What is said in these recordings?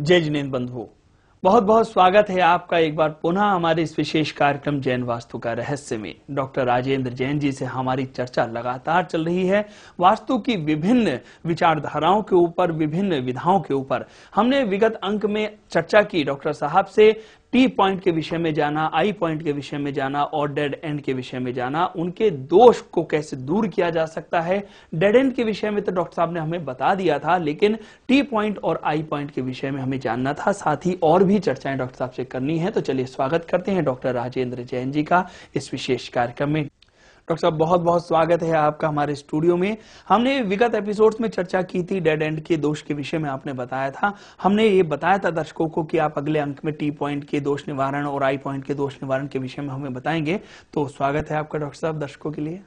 जय जिनेंद्र बंधु, बहुत बहुत स्वागत है आपका एक बार पुनः हमारे इस विशेष कार्यक्रम जैन वास्तु का रहस्य में। डॉक्टर राजेंद्र जैन जी से हमारी चर्चा लगातार चल रही है वास्तु की विभिन्न विचारधाराओं के ऊपर, विभिन्न विधाओं के ऊपर। हमने विगत अंक में चर्चा की डॉक्टर साहब से, टी पॉइंट के विषय में जाना, आई पॉइंट के विषय में जाना और डेड एंड के विषय में जाना, उनके दोष को कैसे दूर किया जा सकता है। डेड एंड के विषय में तो डॉक्टर साहब ने हमें बता दिया था, लेकिन टी पॉइंट और आई पॉइंट के विषय में हमें जानना था, साथ ही और भी चर्चाएं डॉक्टर साहब से करनी है। तो चलिए स्वागत करते हैं डॉक्टर राजेंद्र जैन जी का इस विशेष कार्यक्रम में। डॉक्टर साहब बहुत बहुत स्वागत है आपका हमारे स्टूडियो में। हमने विगत एपिसोड्स में चर्चा की थी डेड एंड के दोष के विषय में, आपने बताया था, हमने ये बताया था दर्शकों को कि आप अगले अंक में टी पॉइंट के दोष निवारण और आई पॉइंट के दोष निवारण के विषय में हमें बताएंगे। तो स्वागत है आपका डॉक्टर साहब दर्शकों के लिए।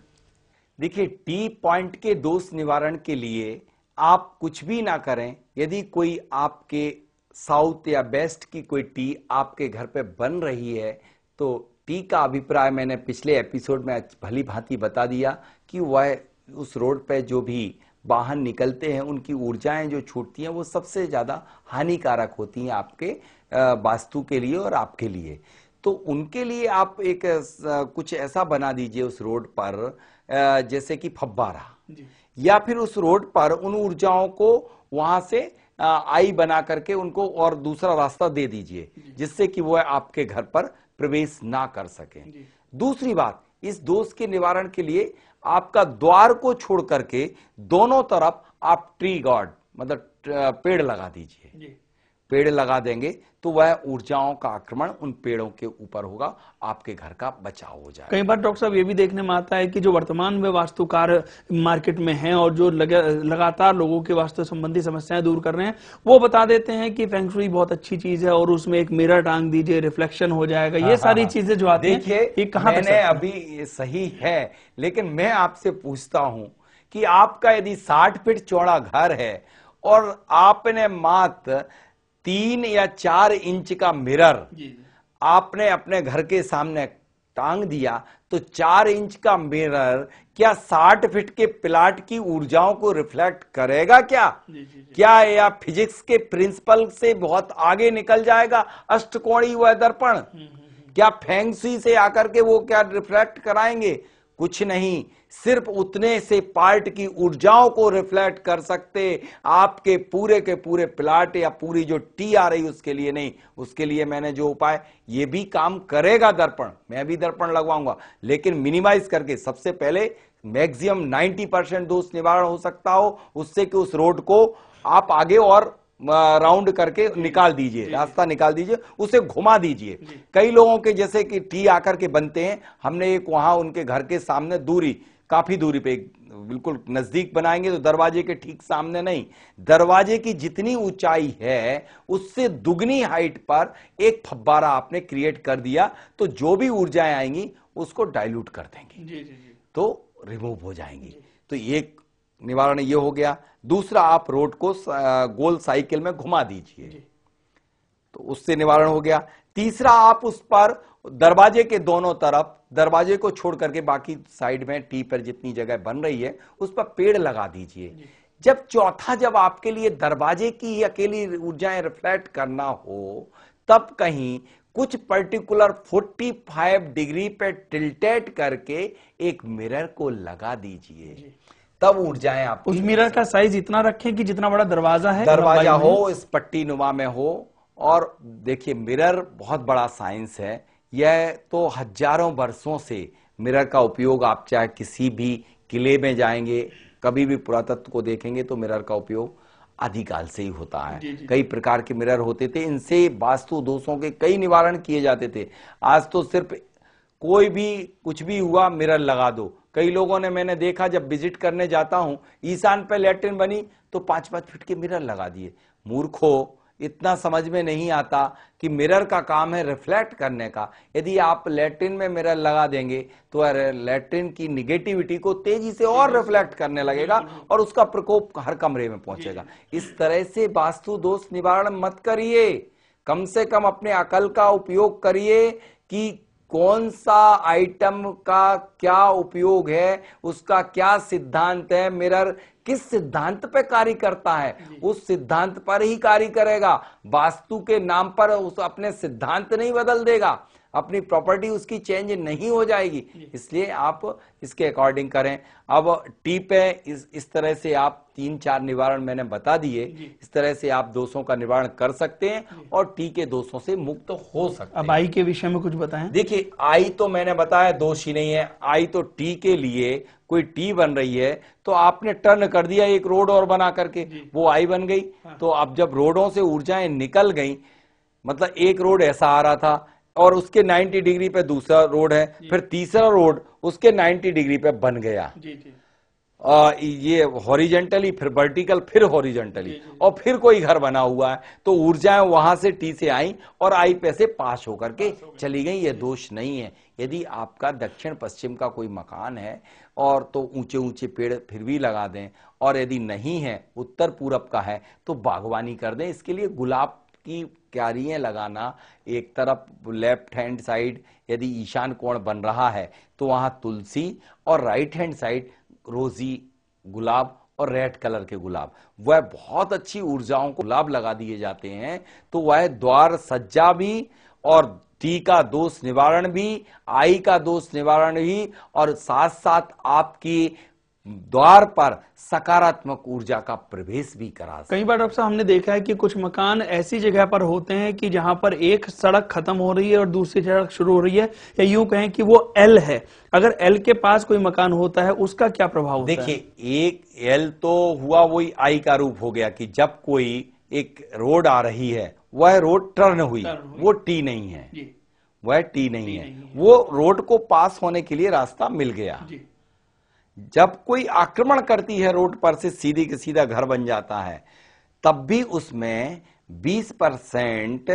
देखिए, टी पॉइंट के दोष निवारण के लिए आप कुछ भी ना करें। यदि कोई आपके साउथ या वेस्ट की कोई टी आपके घर पे बन रही है तो टी का अभिप्राय मैंने पिछले एपिसोड में भली भांति बता दिया कि वह उस रोड पे जो भी वाहन निकलते हैं उनकी ऊर्जाएं जो छूटती हैं वो सबसे ज्यादा हानिकारक होती हैं आपके वास्तु के लिए और आपके लिए। तो उनके लिए आप एक कुछ ऐसा बना दीजिए उस रोड पर, जैसे कि फव्वारा, या फिर उस रोड पर उन ऊर्जाओं को वहां से आई बना करके उनको और दूसरा रास्ता दे दीजिए, जिससे कि वह आपके घर पर प्रवेश ना कर सके। दूसरी बात, इस दोष के निवारण के लिए आपका द्वार को छोड़ करके दोनों तरफ आप ट्री गार्ड मतलब पेड़ लगा दीजिए। पेड़ लगा देंगे तो वह ऊर्जाओं का आक्रमण उन पेड़ों के ऊपर होगा, आपके घर का बचाव हो जाएगा। कई बार डॉक्टर साहब ये भी देखने में आता है कि जो वर्तमान में वास्तुकार मार्केट में हैं और जो लगातार लोगों के वास्तु संबंधी समस्याएं दूर कर रहे हैं, वो बता देते हैं कि फेंग शुई बहुत अच्छी चीज है और उसमें एक मिरर टांग दीजिए, रिफ्लेक्शन हो जाएगा। ये सारी चीजें जो आती हैं, देखिए मैंने अभी सही है, लेकिन मैं आपसे पूछता हूं कि आपका यदि 60 फीट चौड़ा घर है और आपने मात्र 3 या 4 इंच का मिरर आपने अपने घर के सामने टांग दिया, तो 4 इंच का मिरर क्या 60 फीट के प्लाट की ऊर्जाओं को रिफ्लेक्ट करेगा क्या? क्या या फिजिक्स के प्रिंसिपल से बहुत आगे निकल जाएगा अष्टकोणीय वह दर्पण? क्या फेंग शुई से आकर के वो क्या रिफ्लेक्ट कराएंगे? कुछ नहीं, सिर्फ उतने से पार्ट की ऊर्जाओं को रिफ्लेक्ट कर सकते, आपके पूरे के पूरे प्लाट या पूरी जो टी आ रही उसके लिए नहीं। उसके लिए मैंने जो उपाय, ये भी काम करेगा दर्पण, मैं भी दर्पण लगवाऊंगा, लेकिन मिनिमाइज करके सबसे पहले मैक्सिमम 90% दोष निवारण हो सकता हो उससे कि उस रोड को आप आगे और राउंड करके निकाल दीजिए, रास्ता निकाल दीजिए, उसे घुमा दीजिए। कई लोगों के जैसे कि टी आकर के बनते हैं, हमने एक वहां उनके घर के सामने दूरी, काफी दूरी पे, बिल्कुल नजदीक बनाएंगे तो दरवाजे के ठीक सामने नहीं, दरवाजे की जितनी ऊंचाई है उससे दुगनी हाइट पर एक फव्वारा आपने क्रिएट कर दिया, तो जो भी ऊर्जाएं आएंगी उसको डाइल्यूट कर देंगे, तो रिमूव हो जाएंगी। तो एक निवारण ये हो गया। दूसरा, आप रोड को गोल साइकिल में घुमा दीजिए, तो उससे निवारण हो गया। तीसरा, आप उस पर दरवाजे के दोनों तरफ, दरवाजे को छोड़ करके बाकी साइड में टी पर जितनी जगह बन रही है उस पर पेड़ लगा दीजिए। जब चौथा, जब आपके लिए दरवाजे की ही अकेली ऊर्जाएं रिफ्लेक्ट करना हो, तब कहीं कुछ पर्टिकुलर 45 डिग्री पे टिल्टेड करके एक मिरर को लगा दीजिए, तब ऊर्जाएं आप। उस मिरर का साइज इतना रखें कि जितना बड़ा दरवाजा है, दरवाजा हो, इस पट्टी नुमा में हो। और देखिए, मिरर बहुत बड़ा साइंस है, यह तो हजारों वर्षों से मिरर का उपयोग, आप चाहे किसी भी किले में जाएंगे, कभी भी पुरातत्व को देखेंगे तो मिरर का उपयोग आदिकाल से ही होता है। कई प्रकार के मिरर होते थे, इनसे वास्तु दोषों के कई निवारण किए जाते थे। आज तो सिर्फ कोई भी कुछ भी हुआ मिरर लगा दो। कई लोगों ने, मैंने देखा जब विजिट करने जाता हूं, ईशान पे लैट्रिन बनी तो 5-5 फीट के मिरर लगा दिए। मूर्खो, इतना समझ में नहीं आता कि मिरर का काम है रिफ्लेक्ट करने का। यदि आप लैट्रिन में मिरर लगा देंगे तो लैट्रिन की निगेटिविटी को तेजी से और रिफ्लेक्ट करने लगेगा और उसका प्रकोप हर कमरे में पहुंचेगा। इस तरह से वास्तु दोष निवारण मत करिए, कम से कम अपने अकल का उपयोग करिए कि कौन सा आइटम का क्या उपयोग है, उसका क्या सिद्धांत है, मिरर किस सिद्धांत पे कार्य करता है, उस सिद्धांत पर ही कार्य करेगा। वास्तु के नाम पर उस अपने सिद्धांत नहीं बदल देगा, अपनी प्रॉपर्टी उसकी चेंज नहीं हो जाएगी। इसलिए आप इसके अकॉर्डिंग करें। अब टी पे इस तरह से आप 3-4 निवारण मैंने बता दिए, इस तरह से आप दोषों का निवारण कर सकते हैं और टी के दोषों से मुक्त हो सकते हैं। अब आई के विषय में कुछ बताएं। देखिए, आई तो मैंने बताया दोष ही नहीं है। आई तो टी के लिए कोई टी बन रही है तो आपने टर्न कर दिया एक रोड और बना करके, वो आई बन गई। तो अब जब रोडों से ऊर्जाएं निकल गई, मतलब एक रोड ऐसा आ रहा था और उसके 90 डिग्री पे दूसरा रोड है, फिर तीसरा रोड उसके 90 डिग्री पे बन गया। ये हॉरिजेंटली, फिर वर्टिकल, फिर हॉरिजेंटली, और फिर कोई घर बना हुआ है, तो ऊर्जाएं वहां से टी से आई और आई पे से पास होकर के चली गई। ये दोष नहीं है। यदि आपका दक्षिण पश्चिम का कोई मकान है और तो ऊंचे ऊंचे पेड़ फिर भी लगा दें, और यदि नहीं है उत्तर पूरब का है तो बागवानी कर दें। इसके लिए गुलाब की क्यारियां लगाना, एक तरफ लेफ्ट हैंड साइड यदि ईशान कोण बन रहा है तो वहां तुलसी, और राइट हैंड साइड रोजी गुलाब और रेड कलर के गुलाब, वह बहुत अच्छी ऊर्जाओं को गुलाब लगा दिए जाते हैं। तो वह द्वार सज्जा भी और टी का दोष निवारण भी, आई का दोष निवारण भी, और साथ साथ आपकी द्वार पर सकारात्मक ऊर्जा का प्रवेश भी करा सकते। कई बार डॉक्टर साहब हमने देखा है कि कुछ मकान ऐसी जगह पर होते हैं कि जहां पर एक सड़क खत्म हो रही है और दूसरी सड़क शुरू हो रही है, या यूं कहें कि वो एल है। अगर एल के पास कोई मकान होता है उसका क्या प्रभाव होता है? देखिए, एक एल तो हुआ वही आई का रूप हो गया कि जब कोई एक रोड आ रही है वह रोड टर्न हुई, वो टी नहीं है, वह टी नहीं है, वो रोड को पास होने के लिए रास्ता मिल गया। जब कोई आक्रमण करती है रोड पर से सीधी के सीधा घर बन जाता है, तब भी उसमें 20%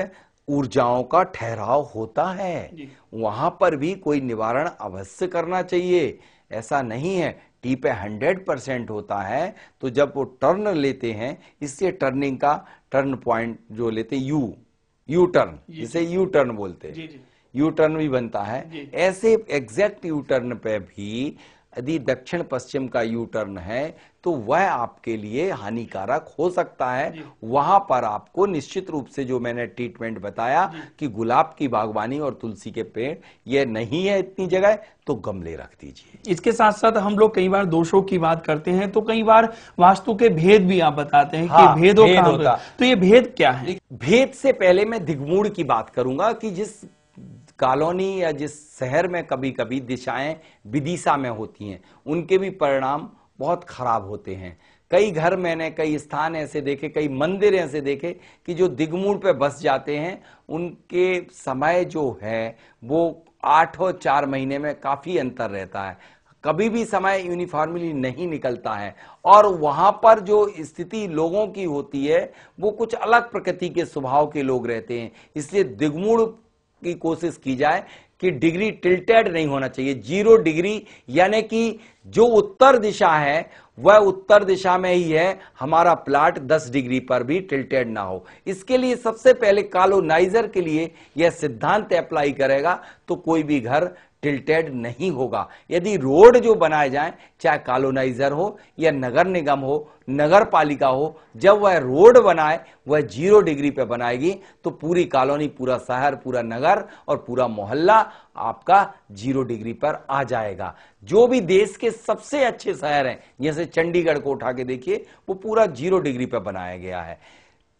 ऊर्जाओं का ठहराव होता है। वहां पर भी कोई निवारण अवश्य करना चाहिए। ऐसा नहीं है, टी पे 100% होता है। तो जब वो टर्न लेते हैं, इससे टर्निंग का टर्न पॉइंट जो लेते यू टर्न, जिसे यू टर्न बोलते हैं, यू टर्न भी बनता है। ऐसे एग्जैक्ट यू टर्न पे भी यदि दक्षिण पश्चिम का यू टर्न है तो वह आपके लिए हानिकारक हो सकता है। वहां पर आपको निश्चित रूप से जो मैंने ट्रीटमेंट बताया कि गुलाब की बागवानी और तुलसी के पेड़, ये नहीं है इतनी जगह, तो गमले रख दीजिए। इसके साथ साथ हम लोग कई बार दोषों की बात करते हैं, तो कई बार वास्तु के भेद भी आप बताते हैं कि भेदों का होता। तो ये भेद क्या है? भेद से पहले मैं दिग्मूढ़ की बात करूंगा कि जिस कॉलोनी या जिस शहर में कभी कभी दिशाएं विदिशा में होती हैं, उनके भी परिणाम बहुत खराब होते हैं। कई घर मैंने, कई स्थान ऐसे देखे, कई मंदिर ऐसे देखे कि जो दिग्मूढ़ पे बस जाते हैं, उनके समय जो है वो 8 और 4 महीने में काफी अंतर रहता है। कभी भी समय यूनिफॉर्मली नहीं निकलता है, और वहां पर जो स्थिति लोगों की होती है वो कुछ अलग प्रकृति के स्वभाव के लोग रहते हैं। इसलिए दिग्मूढ़ की कोशिश की जाए कि डिग्री टिल्टेड नहीं होना चाहिए, 0 डिग्री, यानी कि जो उत्तर दिशा है वह उत्तर दिशा में ही है, हमारा प्लाट 10 डिग्री पर भी टिल्टेड ना हो। इसके लिए सबसे पहले कॉलोनाइजर के लिए यह सिद्धांत अप्लाई करेगा तो कोई भी घर टिल्टेड नहीं होगा। यदि रोड जो बनाए जाएं, चाहे कॉलोनाइजर हो या नगर निगम हो, नगर पालिका हो, जब वह रोड बनाए वह 0 डिग्री पे बनाएगी तो पूरी कॉलोनी, पूरा शहर, पूरा नगर और पूरा मोहल्ला आपका 0 डिग्री पर आ जाएगा। जो भी देश के सबसे अच्छे शहर हैं, जैसे चंडीगढ़ को उठा के देखिए, वो पूरा 0 डिग्री पर बनाया गया है।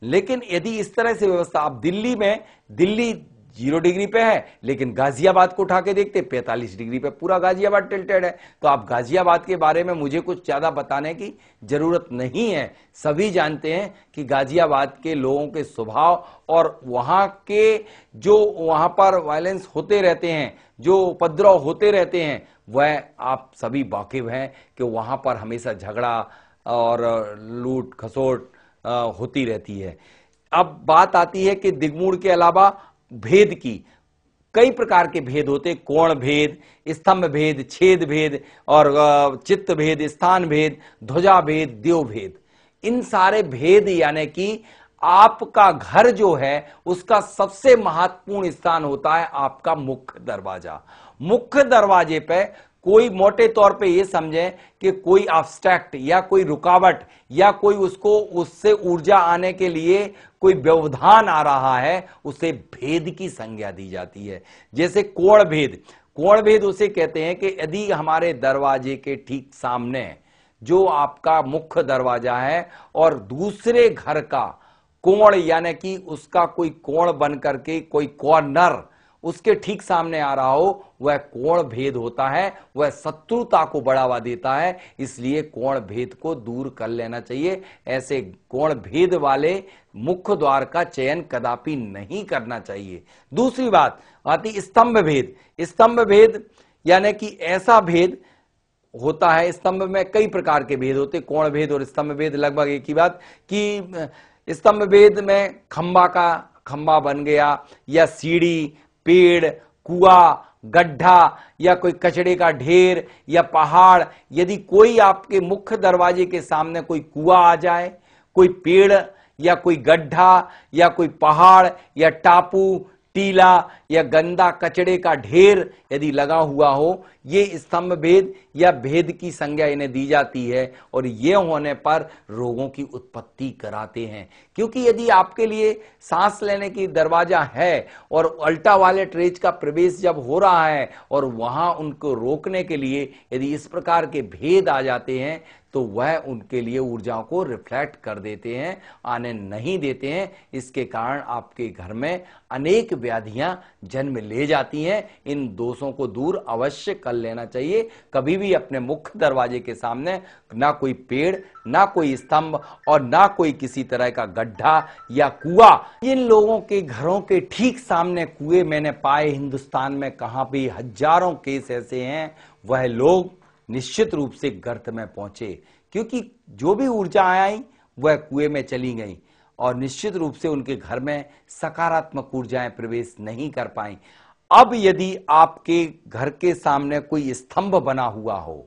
लेकिन यदि इस तरह से व्यवस्था, आप दिल्ली में, दिल्ली 0 डिग्री पे है, लेकिन गाजियाबाद को उठा के देखते 45 डिग्री पे, पूरा गाजियाबाद टिल्टेड है। तो आप गाजियाबाद के बारे में मुझे कुछ ज्यादा बताने की जरूरत नहीं है। सभी जानते हैं कि गाजियाबाद के लोगों के स्वभाव और वहां के जो वहां पर वायलेंस होते रहते हैं, जो उपद्रव होते रहते हैं, वह आप सभी वाकिफ हैं कि वहां पर हमेशा झगड़ा और लूट खसोट होती रहती है। अब बात आती है कि दिग्मूढ़ के अलावा भेद की, कई प्रकार के भेद होते, कोण भेद, स्तंभ भेद, छेद भेद और चित्त भेद, स्थान भेद, ध्वजा भेद, देव भेद। इन सारे भेद यानी कि आपका घर जो है उसका सबसे महत्वपूर्ण स्थान होता है आपका मुख्य दरवाजा। मुख्य दरवाजे पे कोई मोटे तौर पे ये समझें कि कोई ऑब्स्ट्रैक्ट या कोई रुकावट या कोई उससे ऊर्जा आने के लिए कोई व्यवधान आ रहा है, उसे भेद की संज्ञा दी जाती है। जैसे कोण भेद, कोण भेद उसे कहते हैं कि यदि हमारे दरवाजे के ठीक सामने जो आपका मुख्य दरवाजा है और दूसरे घर का कोण यानी कि उसका कोई कोण बन करके कोई कॉर्नर उसके ठीक सामने आ रहा हो, वह कोण भेद होता है, वह शत्रुता को बढ़ावा देता है। इसलिए कोण भेद को दूर कर लेना चाहिए। ऐसे कोण भेद वाले मुख्य द्वार का चयन कदापि नहीं करना चाहिए। दूसरी बात आती स्तंभ भेद। स्तंभ भेद यानी कि ऐसा भेद होता है, स्तंभ में कई प्रकार के भेद होते, कोण भेद और स्तंभ भेद लगभग एक ही बात, कि स्तंभ भेद में खंबा बन गया या सीढ़ी, पेड़, कुआं, गड्ढा या कोई कचड़े का ढेर या पहाड़, यदि कोई आपके मुख्य दरवाजे के सामने कोई कुआं आ जाए, कोई पेड़ या कोई गड्ढा या कोई पहाड़ या टापू, टीला या गंदा कचड़े का ढेर यदि लगा हुआ हो, ये स्तंभ भेद या भेद की संज्ञा इन्हें दी जाती है और ये होने पर रोगों की उत्पत्ति कराते हैं। क्योंकि यदि आपके लिए सांस लेने की दरवाजा है और अल्ट्रावायलेट रेज का प्रवेश जब हो रहा है और वहां उनको रोकने के लिए यदि इस प्रकार के भेद आ जाते हैं तो वह उनके लिए ऊर्जाओं को रिफ्लेक्ट कर देते हैं, आने नहीं देते हैं। इसके कारण आपके घर में अनेक व्याधियां जन्म ले जाती हैं। इन दोषों को दूर अवश्य कर लेना चाहिए। कभी भी अपने मुख्य दरवाजे के सामने ना कोई पेड़, ना कोई स्तंभ और ना कोई किसी तरह का गड्ढा या कुआं। इन लोगों के घरों के ठीक सामने कुएं मैंने पाए हिंदुस्तान में, कहां भी हजारों केस ऐसे हैं। वह लोग निश्चित रूप से गर्त में पहुंचे क्योंकि जो भी ऊर्जा आई वह कुएं में चली गई और निश्चित रूप से उनके घर में सकारात्मक ऊर्जाएं प्रवेश नहीं कर पाई। अब यदि आपके घर के सामने कोई स्तंभ बना हुआ हो,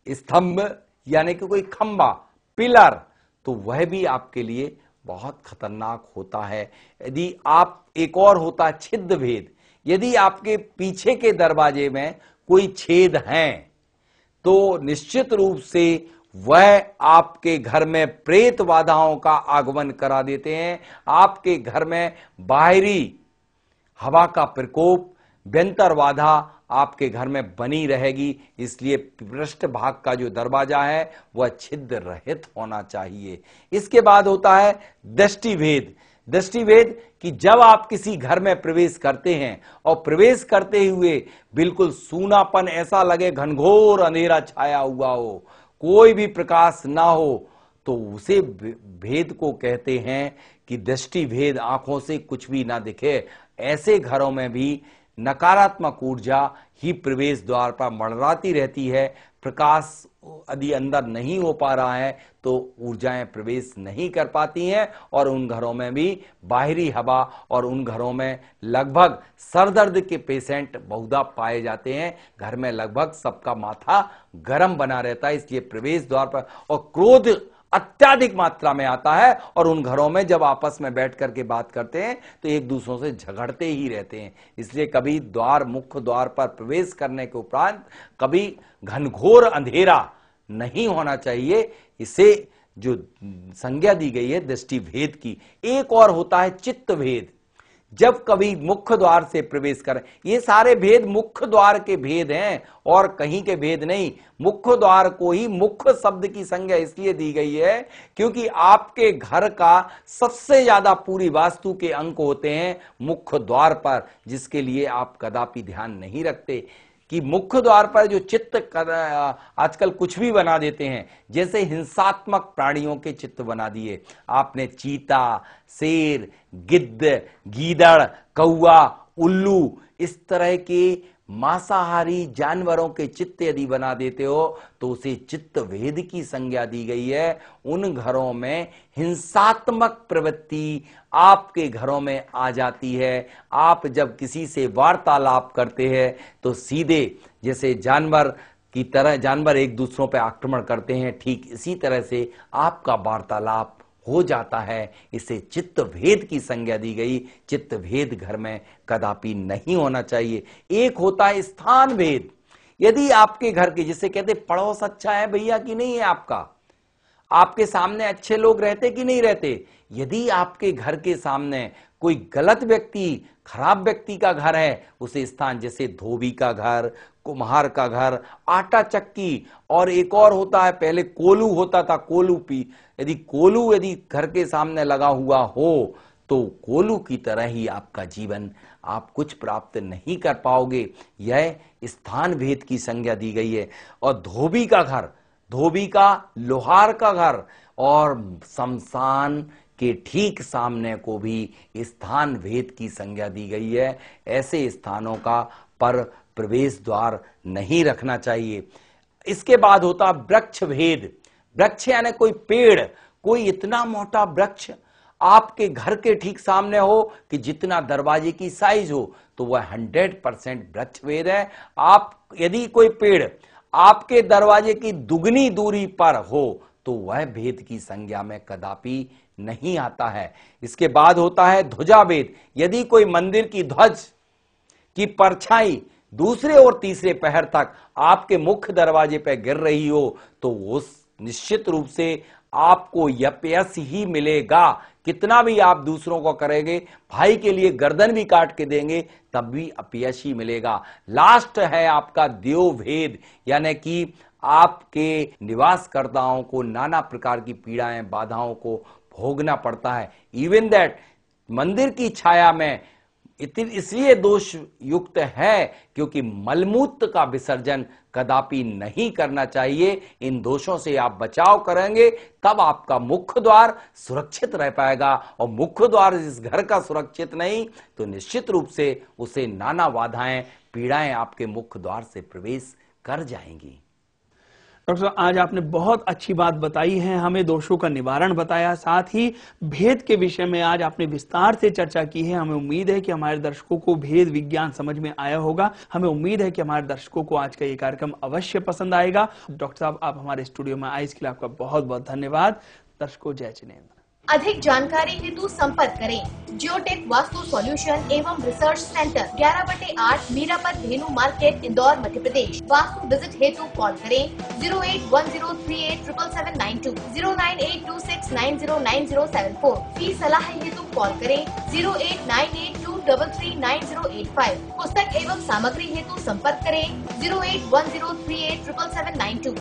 स्तंभ यानी कि कोई खंबा, पिलर, तो वह भी आपके लिए बहुत खतरनाक होता है। यदि आप एक और होता है छिद्र भेद, यदि आपके पीछे के दरवाजे में कोई छेद हैं तो निश्चित रूप से वह आपके घर में प्रेत बाधाओं का आगमन करा देते हैं। आपके घर में बाहरी हवा का प्रकोप, व्यंतर बाधा आपके घर में बनी रहेगी। इसलिए पृष्ठ भाग का जो दरवाजा है वह छिद्र रहित होना चाहिए। इसके बाद होता है दृष्टि भेद। दृष्टि भेद कि जब आप किसी घर में प्रवेश करते हैं और प्रवेश करते हुए बिल्कुल सूनापन ऐसा लगे, घनघोर अंधेरा छाया हुआ हो, कोई भी प्रकाश ना हो, तो उसे भेद को कहते हैं कि दृष्टि भेद, आंखों से कुछ भी ना दिखे। ऐसे घरों में भी नकारात्मक ऊर्जा ही प्रवेश द्वार पर मंडराती रहती है। प्रकाश यदि अंदर नहीं हो पा रहा है तो ऊर्जाएं प्रवेश नहीं कर पाती हैं और उन घरों में भी बाहरी हवा और उन घरों में लगभग सरदर्द के पेशेंट बहुधा पाए जाते हैं। घर में लगभग सबका माथा गर्म बना रहता है, इसलिए प्रवेश द्वार पर और क्रोध अत्याधिक मात्रा में आता है और उन घरों में जब आपस में बैठ करके बात करते हैं तो एक दूसरों से झगड़ते ही रहते हैं। इसलिए कभी मुख्य द्वार पर प्रवेश करने के उपरांत कभी घनघोर अंधेरा नहीं होना चाहिए। इसे जो संज्ञा दी गई है दृष्टि भेद की। एक और होता है चित्त भेद। जब कभी मुख्य द्वार से प्रवेश करें, ये सारे भेद मुख्य द्वार के भेद हैं और कहीं के भेद नहीं। मुख्य द्वार को ही मुख्य शब्द की संज्ञा इसलिए दी गई है क्योंकि आपके घर का सबसे ज्यादा पूरी वास्तु के अंक होते हैं मुख्य द्वार पर, जिसके लिए आप कदापि ध्यान नहीं रखते कि मुख्य द्वार पर जो चित्र आजकल कुछ भी बना देते हैं। जैसे हिंसात्मक प्राणियों के चित्र बना दिए आपने, चीता, शेर, गिद्ध, गीदड़, कौआ, उल्लू, इस तरह के मांसाहारी जानवरों के चित्त यदि बना देते हो तो उसे चित्त भेद की संज्ञा दी गई है। उन घरों में हिंसात्मक प्रवृत्ति आपके घरों में आ जाती है। आप जब किसी से वार्तालाप करते हैं तो सीधे जैसे जानवर की तरह जानवर एक दूसरों पर आक्रमण करते हैं, ठीक इसी तरह से आपका वार्तालाप हो जाता है, इसे चित्त भेद की संज्ञा दी गई। चित्त भेद घर में कदापि नहीं होना चाहिए। एक होता है स्थान भेद। यदि आपके घर के, जिसे कहते पड़ोस अच्छा है भैया कि नहीं है, आपके सामने अच्छे लोग रहते कि नहीं रहते, यदि आपके घर के सामने कोई गलत व्यक्ति, खराब व्यक्ति का घर है, उसे स्थान, जैसे धोबी का घर, कुम्हार का घर, आटा चक्की, और एक और होता है, पहले कोलू होता था, कोलू पी, यदि घर के सामने लगा हुआ हो तो कोलू की तरह ही आपका जीवन, आप कुछ प्राप्त नहीं कर पाओगे। यह स्थान भेद की संज्ञा दी गई है। और धोबी का घर, धोबी का, लोहार का घर, और शमशान के ठीक सामने को भी स्थान भेद की संज्ञा दी गई है। ऐसे स्थानों का पर प्रवेश द्वार नहीं रखना चाहिए। इसके बाद होता वृक्ष भेद। वृक्ष यानी कोई पेड़, कोई इतना मोटा वृक्ष आपके घर के ठीक सामने हो कि जितना दरवाजे की साइज हो, तो वह 100% वृक्ष भेद है। आप यदि कोई पेड़ आपके दरवाजे की दुगनी दूरी पर हो तो वह भेद की संज्ञा में कदापि नहीं आता है। इसके बाद होता है ध्वजा भेद। यदि कोई मंदिर की ध्वज की परछाई दूसरे और तीसरे पहर तक आपके मुख्य दरवाजे पर गिर रही हो तो वो निश्चित रूप से आपको यपयस ही मिलेगा। कितना भी आप दूसरों को करेंगे, भाई के लिए गर्दन भी काट के देंगे, तब भी अपयश ही मिलेगा। लास्ट है आपका देव भेद, यानी कि आपके निवासकर्ताओं को नाना प्रकार की पीड़ाएं, बाधाओं को भोगना पड़ता है। इवन दैट मंदिर की छाया में इसलिए दोष युक्त है क्योंकि मलमूत्र का विसर्जन कदापि नहीं करना चाहिए। इन दोषों से आप बचाव करेंगे तब आपका मुख्य द्वार सुरक्षित रह पाएगा, और मुख्य द्वार इस घर का सुरक्षित नहीं तो निश्चित रूप से उसे नाना बाधाएं, पीड़ाएं आपके मुख्य द्वार से प्रवेश कर जाएंगी। डॉक्टर साहब, आज आपने बहुत अच्छी बात बताई है, हमें दोषों का निवारण बताया, साथ ही भेद के विषय में आज आपने विस्तार से चर्चा की है। हमें उम्मीद है कि हमारे दर्शकों को भेद विज्ञान समझ में आया होगा। हमें उम्मीद है कि हमारे दर्शकों को आज का ये कार्यक्रम अवश्य पसंद आएगा। डॉक्टर साहब, आप हमारे स्टूडियो में आए, इसके लिए आपका बहुत बहुत धन्यवाद। दर्शकों, जय जिनेंद्र। अधिक जानकारी हेतु संपर्क करें जियोटेक वास्तु सॉल्यूशन एवं रिसर्च सेंटर 11/8 मीरापत धेनु मार्केट इंदौर मध्य प्रदेश। वास्तु विजिट हेतु कॉल करें 08103877792 09826909074। फी सलाह हेतु कॉल करें 08982339085। पुस्तक एवं सामग्री हेतु संपर्क करें 08103877792।